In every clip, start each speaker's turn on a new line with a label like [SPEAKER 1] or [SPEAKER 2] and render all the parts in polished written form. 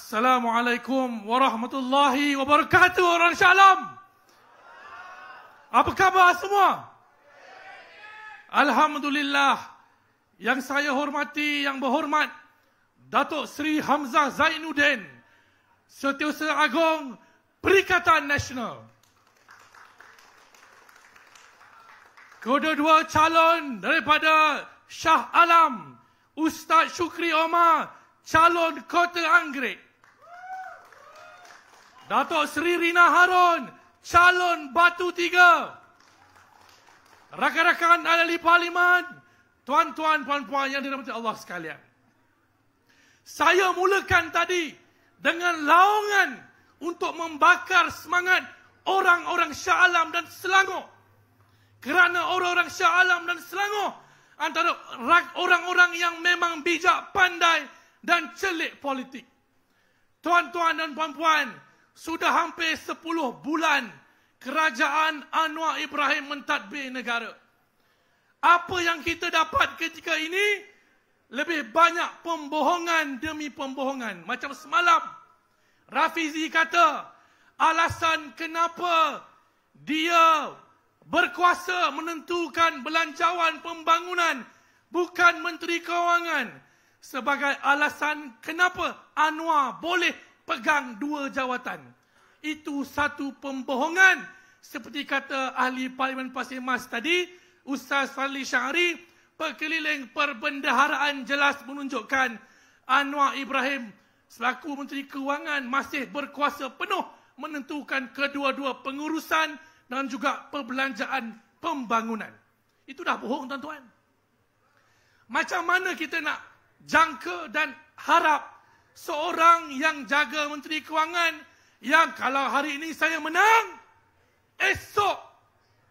[SPEAKER 1] Assalamualaikum warahmatullahi wabarakatuh orang Shah Alam. Apa khabar semua? Alhamdulillah. Yang saya hormati, yang berhormat Datuk Seri Hamzah Zainuddin, Setiausaha Agong Perikatan Nasional. Kedua-dua calon daripada Shah Alam, Ustaz Shukri Omar, calon Kota Anggrek. Datuk Seri Rina Harun, calon Batu Tiga. Rakan-rakan ahli parlimen, tuan-tuan, puan-puan yang dirahmati Allah sekalian. Saya mulakan tadi dengan laungan untuk membakar semangat orang-orang Shah Alam dan Selangor. Kerana orang-orang Shah Alam dan Selangor antara orang-orang yang memang bijak, pandai dan celik politik. Tuan-tuan dan puan-puan, sudah hampir 10 bulan kerajaan Anwar Ibrahim mentadbir negara. Apa yang kita dapat ketika ini? Lebih banyak pembohongan demi pembohongan. Macam semalam, Rafizi kata, alasan kenapa dia berkuasa menentukan belanjawan pembangunan bukan Menteri Kewangan, sebagai alasan kenapa Anwar boleh pegang 2 jawatan. Itu satu pembohongan. Seperti kata ahli Parlimen Pasir Mas tadi, Ustaz Fadli Syahri, perkeliling perbendaharaan jelas menunjukkan Anwar Ibrahim selaku Menteri Kewangan masih berkuasa penuh menentukan kedua-dua pengurusan dan juga perbelanjaan pembangunan. Itu dah bohong, tuan-tuan. Macam mana kita nak jangka dan harap seorang yang jaga Menteri Kewangan yang kalau hari ini saya menang, esok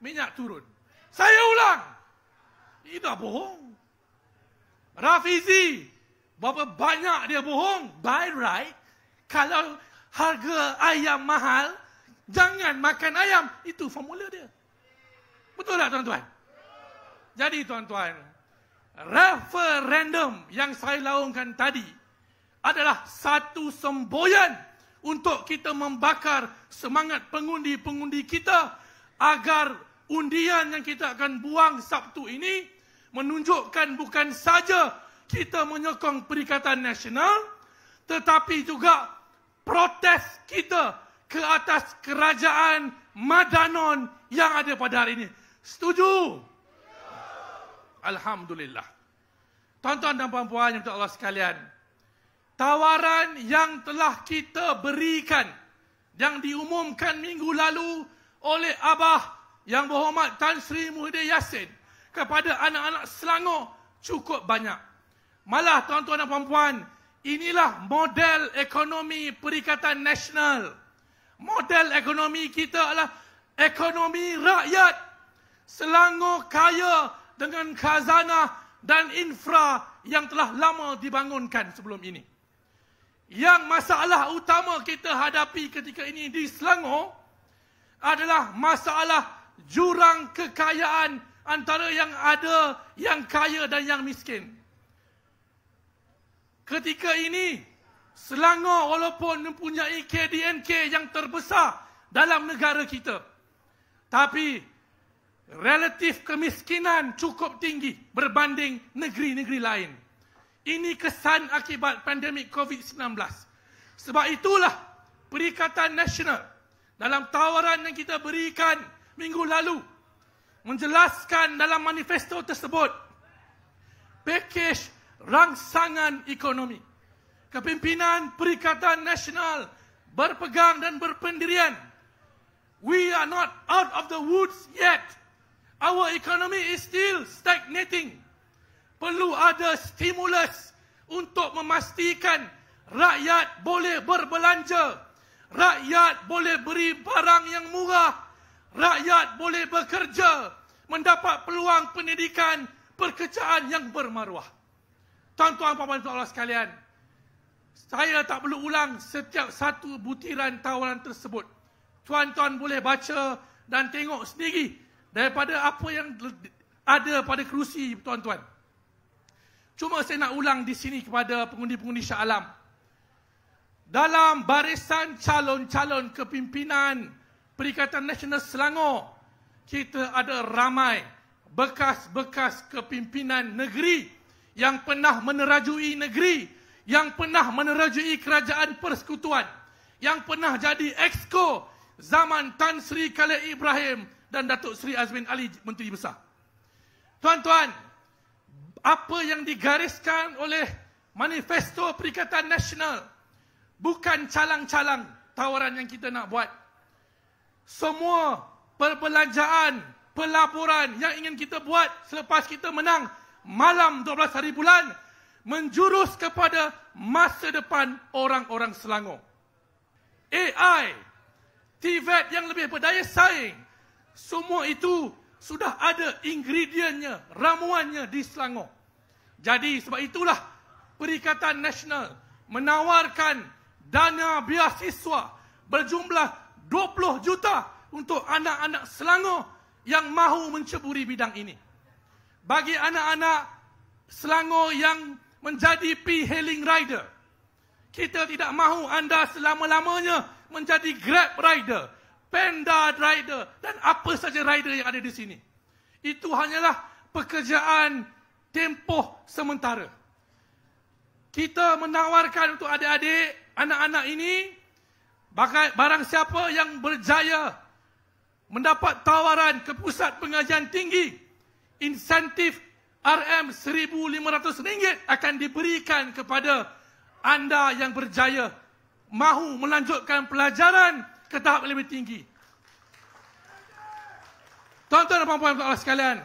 [SPEAKER 1] minyak turun. Saya ulang. Itu dah bohong. Rafizi, berapa banyak dia bohong? By right, kalau harga ayam mahal, jangan makan ayam. Itu formula dia. Betul tak, tuan-tuan? Jadi, tuan-tuan, referendum yang saya laungkan tadi adalah satu semboyan untuk kita membakar semangat pengundi-pengundi kita agar undian yang kita akan buang Sabtu ini menunjukkan bukan saja kita menyokong Perikatan Nasional, tetapi juga protes kita ke atas kerajaan Madanon yang ada pada hari ini. Setuju? Alhamdulillah. Tuan-tuan dan puan-puan yang Allah sekalian, tawaran yang telah kita berikan, yang diumumkan minggu lalu oleh Abah yang berhormat Tan Sri Muhyiddin Yassin kepada anak-anak Selangor cukup banyak. Malah tuan-tuan dan puan-puan, inilah model ekonomi Perikatan Nasional. Model ekonomi kita adalah ekonomi rakyat. Selangor kaya dengan khazanah dan infra yang telah lama dibangunkan sebelum ini. Yang masalah utama kita hadapi ketika ini di Selangor adalah masalah jurang kekayaan antara yang ada, yang kaya dan yang miskin. Ketika ini, Selangor walaupun mempunyai KDNK yang terbesar dalam negara kita, tapi relatif kemiskinan cukup tinggi berbanding negeri-negeri lain. Ini kesan akibat pandemik COVID-19. Sebab itulah Perikatan Nasional dalam tawaran yang kita berikan minggu lalu menjelaskan dalam manifesto tersebut pakej rangsangan ekonomi. Kepimpinan Perikatan Nasional berpegang dan berpendirian. We are not out of the woods yet. Our economy is still stagnating. Perlu ada stimulus untuk memastikan rakyat boleh berbelanja, rakyat boleh beri barang yang murah, rakyat boleh bekerja, mendapat peluang pendidikan, pekerjaan yang bermaruah. Tuan-tuan dan puan-puan Allah sekalian, saya tak perlu ulang setiap satu butiran tawaran tersebut. Tuan-tuan boleh baca dan tengok sendiri daripada apa yang ada pada kerusi tuan-tuan. Cuma saya nak ulang di sini kepada pengundi-pengundi Shah Alam. dalam barisan calon-calon kepimpinan Perikatan Nasional Selangor, kita ada ramai bekas-bekas kepimpinan negeri yang pernah menerajui negeri, yang pernah menerajui kerajaan persekutuan, yang pernah jadi exco zaman Tan Sri Khalid Ibrahim dan Datuk Seri Azmin Ali Menteri Besar. Tuan-tuan, apa yang digariskan oleh Manifesto Perikatan Nasional bukan calang-calang tawaran yang kita nak buat. Semua perbelanjaan, pelaburan yang ingin kita buat selepas kita menang malam 12 hari bulan menjurus kepada masa depan orang-orang Selangor. AI, TVET yang lebih berdaya saing, semua itu sudah ada ingredientnya, ramuannya di Selangor. Jadi sebab itulah Perikatan Nasional menawarkan dana beasiswa berjumlah 20 juta untuk anak-anak Selangor yang mahu menceburi bidang ini. Bagi anak-anak Selangor yang menjadi P-hailing rider, kita tidak mahu anda selama-lamanya menjadi Grab rider, Panda rider dan apa saja rider yang ada di sini. Itu hanyalah pekerjaan tempoh sementara. Kita menawarkan untuk adik-adik, anak-anak ini, barang siapa yang berjaya mendapat tawaran ke Pusat Pengajian Tinggi, insentif RM1,500 akan diberikan kepada anda yang berjaya mahu melanjutkan pelajaran ke tahap lebih tinggi. Tuan-tuan dan puan-puan sekalian,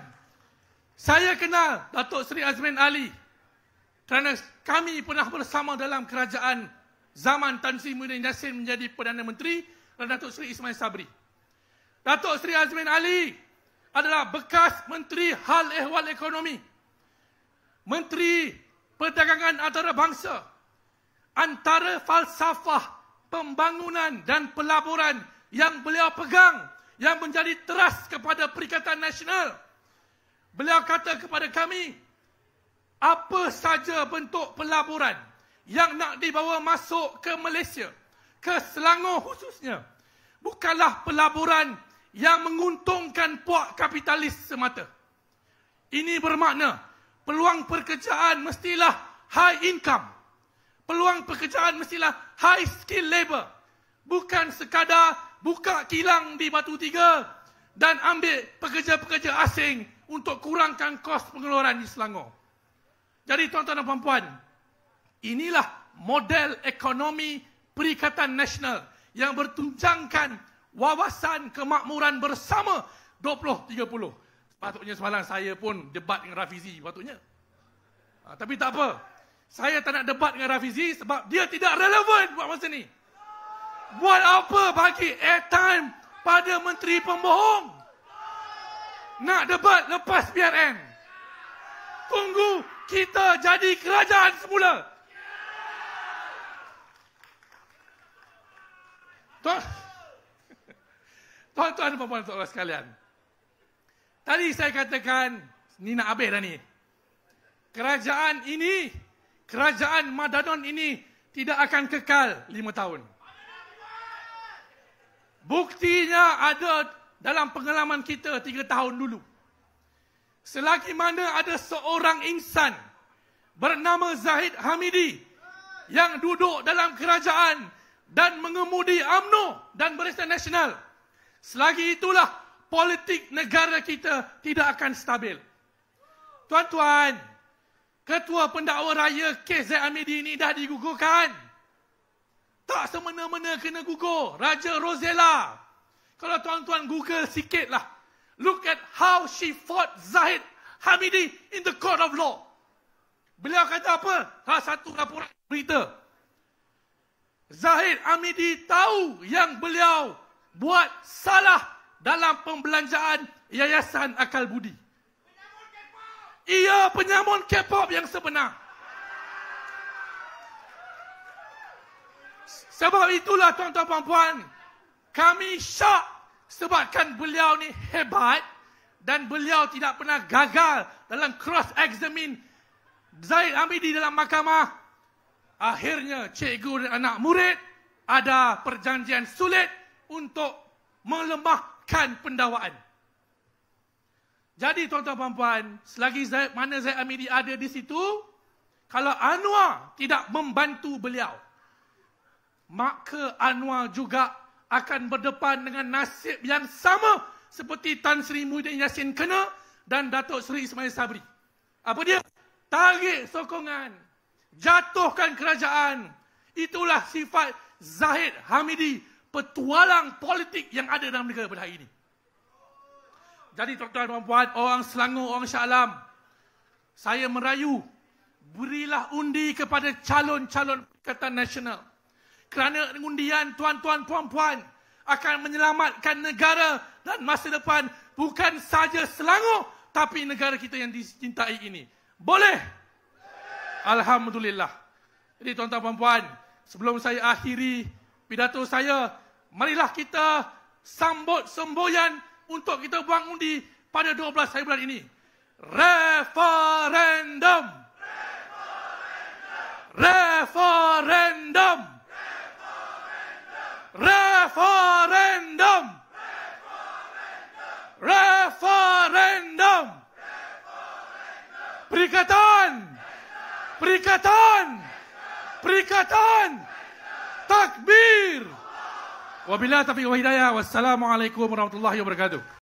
[SPEAKER 1] saya kenal Datuk Seri Azmin Ali kerana kami pernah bersama dalam kerajaan zaman Tan Sri Muhyiddin Yassin menjadi Perdana Menteri dan Datuk Seri Ismail Sabri. Datuk Seri Azmin Ali adalah bekas Menteri Hal Ehwal Ekonomi, Menteri Perdagangan Antarabangsa. Antara falsafah pembangunan dan pelaburan yang beliau pegang, yang menjadi teras kepada Perikatan Nasional, beliau kata kepada kami, apa saja bentuk pelaburan yang nak dibawa masuk ke Malaysia, ke Selangor khususnya, bukanlah pelaburan yang menguntungkan puak kapitalis semata. Ini bermakna peluang pekerjaan mestilah high income. Peluang pekerjaan mestilah high skill labor. Bukan sekadar buka kilang di Batu Tiga dan ambil pekerja-pekerja asing untuk kurangkan kos pengeluaran di Selangor. Jadi tuan-tuan dan puan-puan, inilah model ekonomi Perikatan Nasional yang bertunjangkan wawasan kemakmuran bersama 2030. Patutnya semalam saya pun debat dengan Rafizi, patutnya. Tapi tak apa. Saya tak nak debat dengan Rafizi sebab dia tidak relevan buat masa ni. Buat apa bagi airtime pada menteri pembohong? Nak debat lepas PRN. Tunggu kita jadi kerajaan semula. Tuan-tuan dan puan-puan sekalian, tadi saya katakan, ni nak habis dah ni. Kerajaan ini, kerajaan Madanon ini tidak akan kekal 5 tahun. Buktinya ada dalam pengalaman kita 3 tahun dulu. Selagi mana ada seorang insan bernama Zahid Hamidi yang duduk dalam kerajaan dan mengemudi UMNO dan Barisan Nasional, selagi itulah politik negara kita tidak akan stabil. Tuan-tuan, Ketua Pendakwa Raya kes Zahid Hamidi ini dah digugurkan. Tak semena-mena kena gugur. Raja Rosella. Kalau tuan-tuan Google sikitlah. Look at how she fought Zahid Hamidi in the court of law. Beliau kata apa? Salah satu laporan berita. Zahid Hamidi tahu yang beliau buat salah dalam pembelanjaan Yayasan Akal Budi. Ia penyamun K-pop yang sebenar. Sebab itulah tuan-tuan puan-puan, kami syak sebabkan beliau ni hebat dan beliau tidak pernah gagal dalam cross-examine Zahid Hamidi dalam mahkamah akhirnya cikgu dan anak murid ada perjanjian sulit untuk melemahkan pendakwaan. Jadi tuan-tuan puan-puan, selagi mana Zaid Amidi ada di situ, kalau Anwar tidak membantu beliau, maka Anwar juga akan berdepan dengan nasib yang sama seperti Tan Sri Muhyiddin Yassin kena dan Datuk Seri Ismail Sabri. Apa dia? Tarik sokongan, jatuhkan kerajaan. Itulah sifat Zaid Hamidi, petualang politik yang ada dalam negara pada hari ini. Jadi tuan-tuan dan puan, orang Selangor, orang Shah Alam, saya merayu, berilah undi kepada calon-calon Perikatan Nasional. Kerana undian tuan-tuan puan-puan akan menyelamatkan negara dan masa depan bukan saja Selangor, tapi negara kita yang dicintai ini. Boleh? Alhamdulillah. Jadi tuan-tuan puan-puan, sebelum saya akhiri pidato saya, marilah kita sambut semboyan untuk kita buang undi pada 12 hari bulan ini. Referendum! Referendum! Referendum! Referendum! Perikatan! Perikatan! Perikatan! Takbir! Wabillahi taufiq wal hidayah. Wassalamualaikum warahmatullahi wabarakatuh.